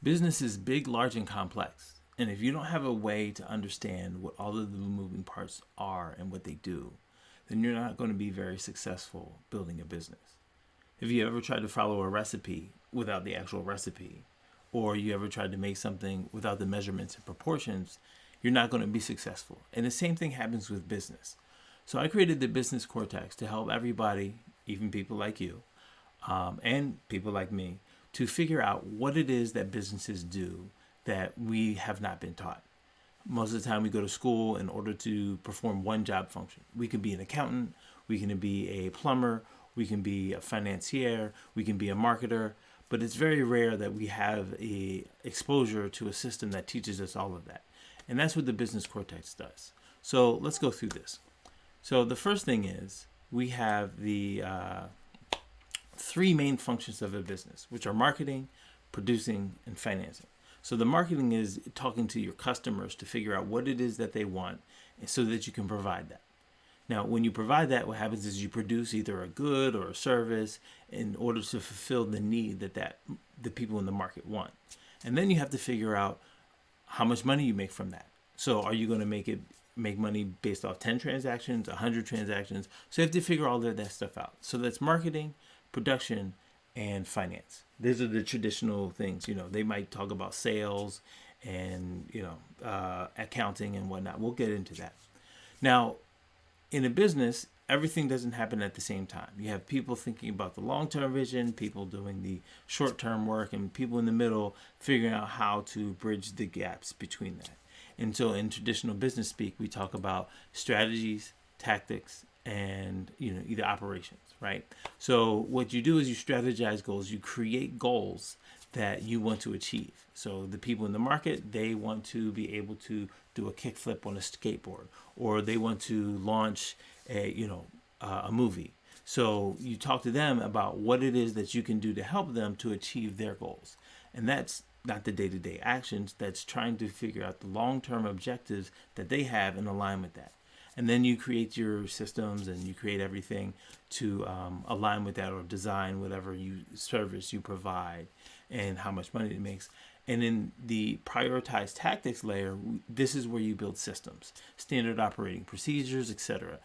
Business is big, large, and complex. And if you don't have a way to understand what all of the moving parts are and what they do, then you're not going to be very successful building a business. If you ever tried to follow a recipe without the actual recipe, or you ever tried to make something without the measurements and proportions, you're not going to be successful. And the same thing happens with business. So I created the Business Cortex to help everybody, even people like you, and people like me, to figure out what it is that businesses do that we have not been taught. Most of the time we go to school in order to perform one job function. We can be an accountant, we can be a plumber, we can be a financier, we can be a marketer, but it's very rare that we have a exposure to a system that teaches us all of that. And that's what the Business Cortex does. So let's go through this. So the first thing is we have the three main functions of a business, which are marketing, producing, and financing. So the marketing is talking to your customers to figure out what it is that they want so that you can provide that. Now, when you provide that, what happens is you produce either a good or a service in order to fulfill the need that the people in the market want. And then you have to figure out how much money you make from that. So are you going to make money based off 10 transactions, 100 transactions? So you have to figure all of that stuff out. So that's marketing, production, and finance. These are the traditional things. They might talk about sales and accounting and whatnot. We'll get into that. Now, in a business, everything doesn't happen at the same time. You have people thinking about the long-term vision, people doing the short-term work, and people in the middle figuring out how to bridge the gaps between that. And so in traditional business speak, we talk about strategies, tactics, and either operations, right? So what you do is you strategize goals, you create goals that you want to achieve. So the people in the market, they want to be able to do a kickflip on a skateboard, or they want to launch a movie. So you talk to them about what it is that you can do to help them to achieve their goals. And that's not the day-to-day actions, that's trying to figure out the long-term objectives that they have and align with that. And then you create your systems and you create everything to align with that, or design whatever service you provide and how much money it makes. And in the prioritized tactics layer, this is where you build systems, standard operating procedures, etc.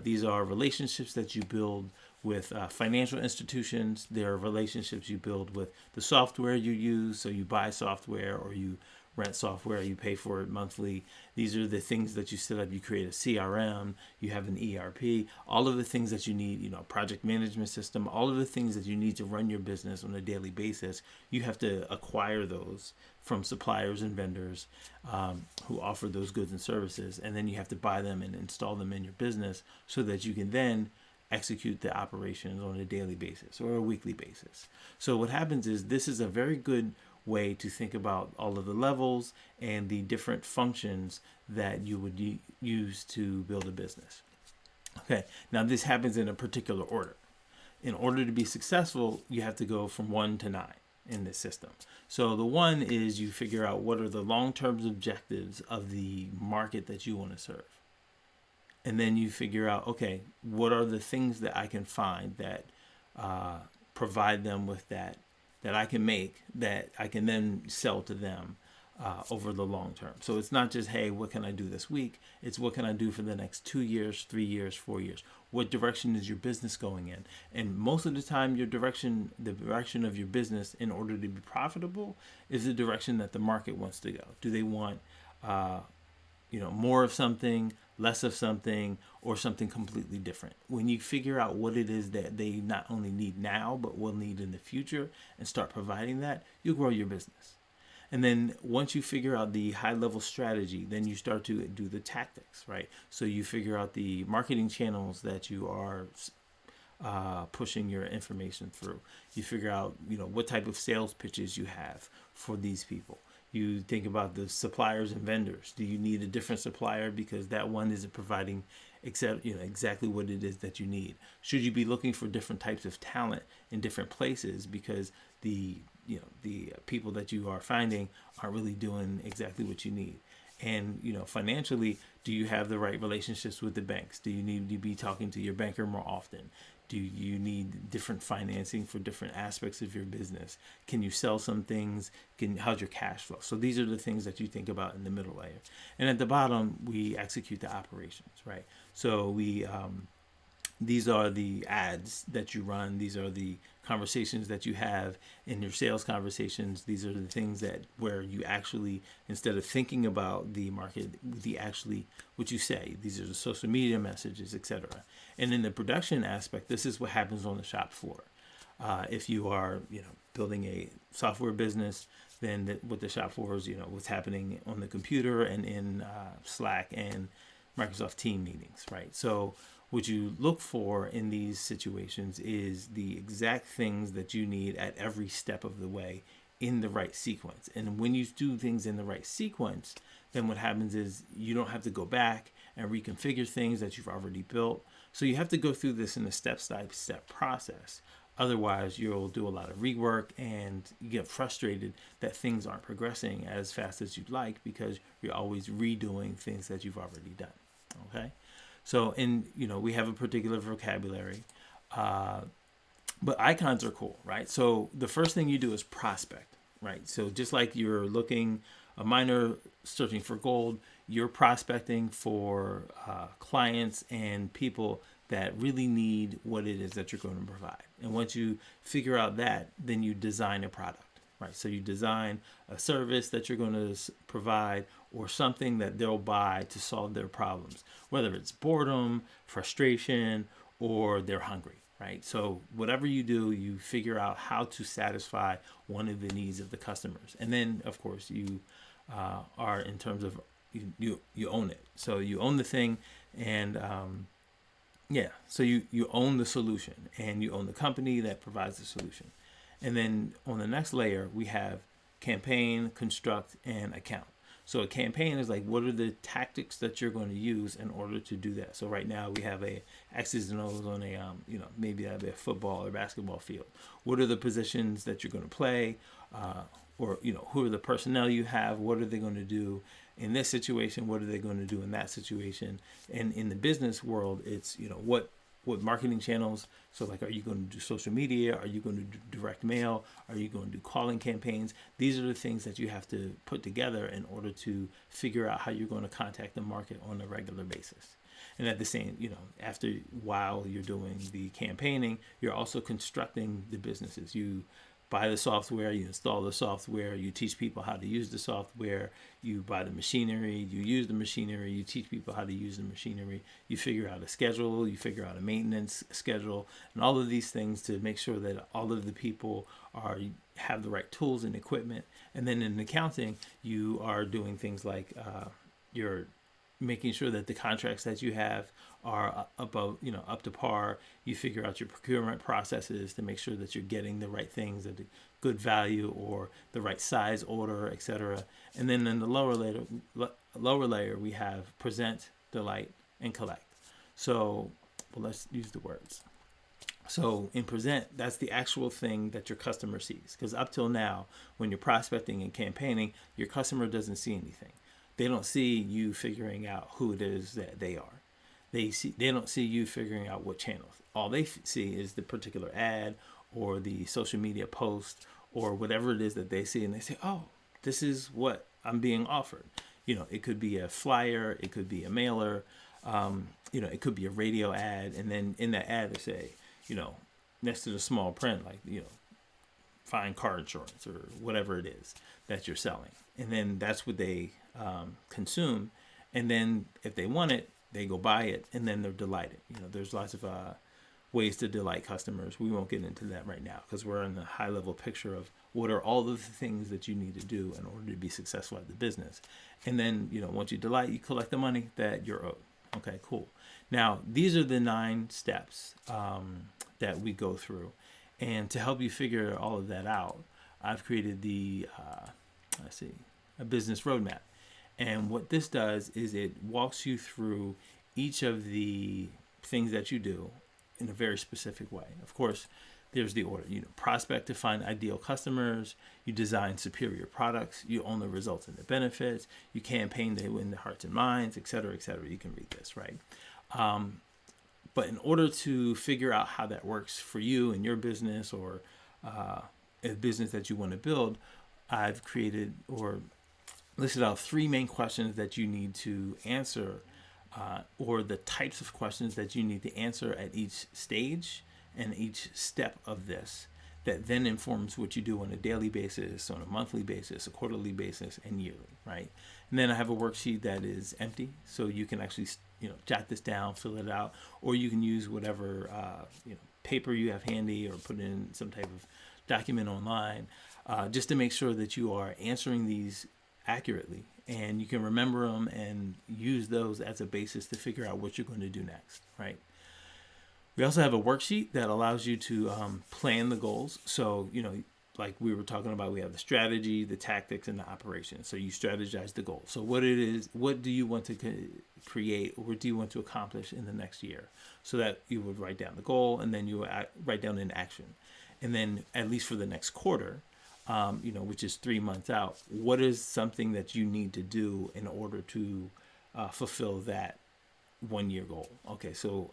These are relationships that you build with financial institutions. There are relationships you build with the software you use. So you buy software or you rent software, you pay for it monthly. These are the things that you set up. You create a CRM, you have an ERP, all of the things that you need, project management system, all of the things that you need to run your business on a daily basis. You have to acquire those from suppliers and vendors who offer those goods and services. And then you have to buy them and install them in your business so that you can then execute the operations on a daily basis or a weekly basis. So what happens is this is a very good way to think about all of the levels and the different functions that you would use to build a business. Okay, now this happens in a particular order. In order to be successful, you have to go from 1 to 9 in this system. So the 1 is you figure out what are the long-term objectives of the market that you want to serve. And then you figure out, okay, what are the things that I can find that provide them with that I can make, that I can then sell to them over the long term. So it's not just, hey, what can I do this week? It's what can I do for the next 2 years, 3 years, 4 years? What direction is your business going in? And most of the time, the direction of your business in order to be profitable is the direction that the market wants to go. Do they want more of something, less of something, or something completely different? When you figure out what it is that they not only need now, but will need in the future and start providing that, you'll grow your business. And then once you figure out the high level strategy, then you start to do the tactics, right? So you figure out the marketing channels that you are pushing your information through. You figure out, what type of sales pitches you have for these people. You think about the suppliers and vendors. Do you need a different supplier because that one isn't providing exactly what it is that you need? Should you be looking for different types of talent in different places because the people that you are finding aren't really doing exactly what you need? And financially, do you have the right relationships with the banks? Do you need to be talking to your banker more often? Do you need different financing for different aspects of your business? Can you sell some things? How's your cash flow? So these are the things that you think about in the middle layer. And at the bottom, we execute the operations, right? So these are the ads that you run. These are the conversations that you have in your sales conversations. These are the things where you actually, instead of thinking about the market, what you say. These are the social media messages, etc. And in the production aspect, this is what happens on the shop floor. If you are, building a software business, then what the shop floor is, what's happening on the computer and in Slack and Microsoft Team meetings, right? So what you look for in these situations is the exact things that you need at every step of the way in the right sequence. And when you do things in the right sequence, then what happens is you don't have to go back and reconfigure things that you've already built. So you have to go through this in a step-by-step process. Otherwise, you'll do a lot of rework and you get frustrated that things aren't progressing as fast as you'd like because you're always redoing things that you've already done. Okay? So, we have a particular vocabulary, but icons are cool, right? So the first thing you do is prospect, right? So just like you're a miner searching for gold, you're prospecting for clients and people that really need what it is that you're going to provide. And once you figure out that, then you design a product. Right, so you design a service that you're going to provide or something that they'll buy to solve their problems, whether it's boredom, frustration, or they're hungry, right? So whatever you do, you figure out how to satisfy one of the needs of the customers. And then, of course, you are in terms of you own it. So you own the thing and so you own the solution and you own the company that provides the solution. And then on the next layer, we have campaign, construct, and account. So a campaign is like, what are the tactics that you're going to use in order to do that? So right now we have a X's and O's on a, maybe that'd be a football or basketball field. What are the positions that you're going to play? Or, who are the personnel you have? What are they going to do in this situation? What are they going to do in that situation? And in the business world, it's, what marketing channels. So like, are you going to do social media? Are you going to do direct mail? Are you going to do calling campaigns? These are the things that you have to put together in order to figure out how you're going to contact the market on a regular basis. And at the same, while you're doing the campaigning, you're also constructing the businesses. You buy the software, you install the software, you teach people how to use the software, you buy the machinery, you use the machinery, you teach people how to use the machinery, you figure out a schedule, you figure out a maintenance schedule, and all of these things to make sure that all of the people have the right tools and equipment. And then in accounting, you are doing things like you're making sure that the contracts that you have are up to par. You figure out your procurement processes to make sure that you're getting the right things at a good value or the right size order, etc. And then in the lower layer, we have present, delight, and collect. So, let's use the words. So in present, that's the actual thing that your customer sees. Because up till now, when you're prospecting and campaigning, your customer doesn't see anything. They don't see you figuring out who it is that they are. They don't see you figuring out what channels. All they see is the particular ad or the social media post or whatever it is that they see, and they say, "Oh, this is what I'm being offered." It could be a flyer, it could be a mailer, it could be a radio ad, and then in that ad they say, next to the small print, like find car insurance or whatever it is that you're selling, and then that's what they consume, and then if they want it, they go buy it, and then they're delighted. There's lots of ways to delight customers. We won't get into that right now because we're in the high level picture of what are all of the things that you need to do in order to be successful at the business. And then, once you delight, you collect the money that you're owed. Okay, cool. Now, these are the 9 steps that we go through. And to help you figure all of that out, I've created a business roadmap. And what this does is it walks you through each of the things that you do in a very specific way. Of course, there's the order. Prospect to find ideal customers. You design superior products. You own the results and the benefits. You campaign to win the hearts and minds, et cetera, et cetera. You can read this, right? But in order to figure out how that works for you and your business, or a business that you want to build, I've created or listed out 3 main questions that you need to answer, or the types of questions that you need to answer at each stage and each step of this, that then informs what you do on a daily basis, on a monthly basis, a quarterly basis, and yearly, right? And then I have a worksheet that is empty, so you can actually, jot this down, fill it out, or you can use whatever paper you have handy, or put in some type of document online, just to make sure that you are answering these accurately, and you can remember them and use those as a basis to figure out what you're going to do next, right? We also have a worksheet that allows you to plan the goals. So, like we were talking about, we have the strategy, the tactics, and the operations. So you strategize the goal. So what do you want to create, or what do you want to accomplish in the next year? So that you would write down the goal, and then you would write down an action. And then at least for the next quarter, which is 3 months out, what is something that you need to do in order to fulfill that 1-year goal? Okay, so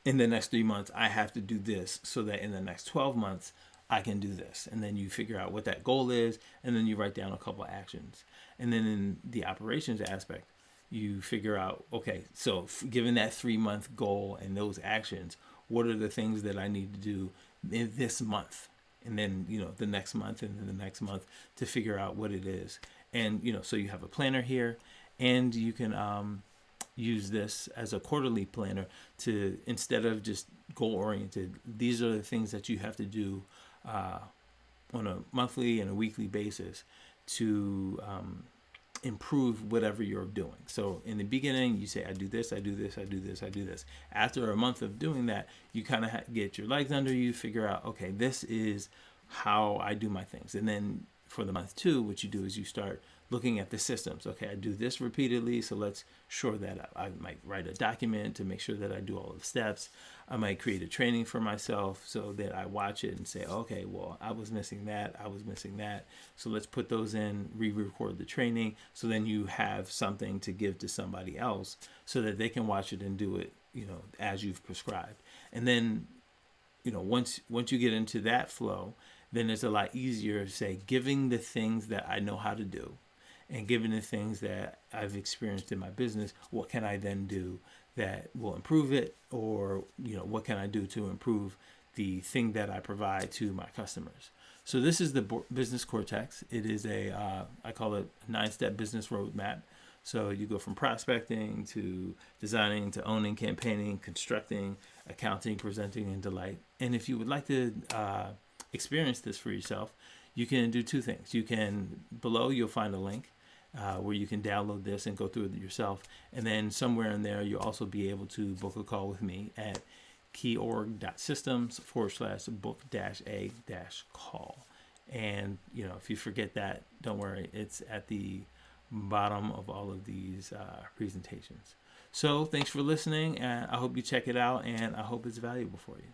in the next 3 months, I have to do this, so that in the next 12 months, I can do this. And then you figure out what that goal is, and then you write down a couple of actions. And then in the operations aspect, you figure out, okay, so given that 3-month goal and those actions, what are the things that I need to do in this month? And then, the next month, and then the next month, to figure out what it is. And, so you have a planner here, and you can use this as a quarterly planner to, instead of just goal oriented, these are the things that you have to do on a monthly and a weekly basis to improve whatever you're doing. So in the beginning, you say, I do this, I do this, I do this, I do this. After a month of doing that, you kind of get your legs under you, figure out, okay, this is how I do my things. And then for the month 2, what you do is you start looking at the systems. Okay, I do this repeatedly, so let's shore that up. I might write a document to make sure that I do all the steps. I might create a training for myself so that I watch it and say, okay, well, I was missing that, so let's put those in, re-record the training, so then you have something to give to somebody else so that they can watch it and do it, as you've prescribed. And then, once you get into that flow, then it's a lot easier to say, giving the things that I know how to do, and given the things that I've experienced in my business, what can I then do that will improve it? Or, what can I do to improve the thing that I provide to my customers? So this is the Business Cortex. It is I call it a 9-step business roadmap. So you go from prospecting to designing to owning, campaigning, constructing, accounting, presenting, and delight. And if you would like to experience this for yourself, you can do 2 things. Below you'll find a link where you can download this and go through it yourself. And then somewhere in there, you'll also be able to book a call with me at keyorg.systems/book-a-call. And, if you forget that, don't worry. It's at the bottom of all of these presentations. So thanks for listening, and I hope you check it out, and I hope it's valuable for you.